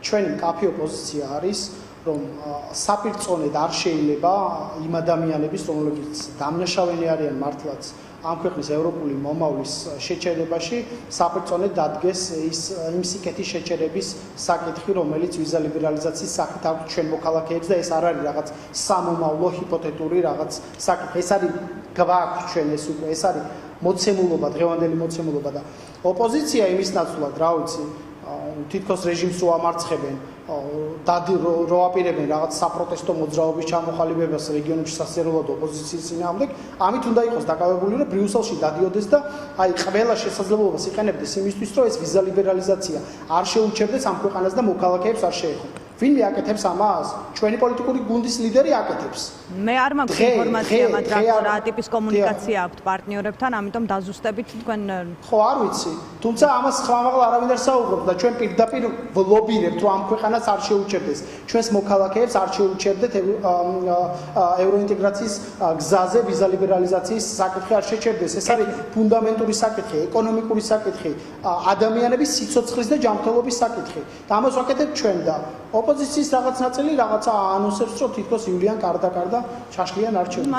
ჩვენი მკაფიო პოზიცია არის, რომ საპირწონედ არ შეიძლება იმ ადამიანების, რომლებიც დამნაშავენი არიან მართლაც ამ ქვეყნის ევროპული მომავლის შეჩერებაში, საპირწონედ დადგეს იმ სიკეთის შეჩერების საკითხი, რომელიც ვიზა ლიბერალიზაციის სახით აქვს ჩვენ მოქალაქეებს და ეს არ არის რაღაც სამომავლო ჰიპოთეტური რაღაც საკითხი. ეს არის გვაქვს ჩვენ ეს უკვე, ეს არის მოცემულობა, დღევანდელი მოცემულობა და ოპოზიცია იმის ნაცვლად, რა ვიცი, თითქოს რეჟიმს რო ამარცხებენ, რო აპირებენ რაღაც საპროტესტო მოძრაობის ჩამოყალიბებას რეგიონებში სასიარულოდ ოპოზიციის წინააღმდეგ, ამით უნდა იყოს დაკავებული, რომ ბრიუსელში დადიოდეს და აი ყველა შესაძლებლობას იყენებდეს იმისთვის, რომ ეს ვიზა ლიბერალიზაცია არ შეუჩერდეს ამ ქვეყანას და მოქალაქეებს არ შეეხო. ვინმე აკეთებს ამას? ჩვენი პოლიტიკური გუნდის ლიდერი აკეთებს. მე არ მაქვს ინფორმაცია მაგრამ რა ტიპის კომუნიკაცია აქვთ პარტნიორებთან, ამიტომ დაზუსტებით თქვენ ხო არ ვიცი. თუმცა ამას ხმამაღლა არავინ არ საუბრობს და ჩვენ პირდაპირ ვლობირებთ, რომ ამ ქვეყანას არ შეუჩერდეს. ჩვენს მოქალაქეებს არ შეუჩერდეთ ევროინტეგრაციის გზაზე ვიზა ლიბერალიზაციის საკითხი არ შეჩერდეს. ეს არის ფუნდამენტური საკითხი, ეკონომიკური საკითხი, ადამიანების სიცოცხლის და ჯანმრთელობის საკითხი. და ამას ვაკეთებთ ჩვენ და ოპოზიციის რაღაც ნაწილი რაღაცა ანონსებს, რომ თითქოს ივლიან კარდა ჩაშლიან არჩევნებს.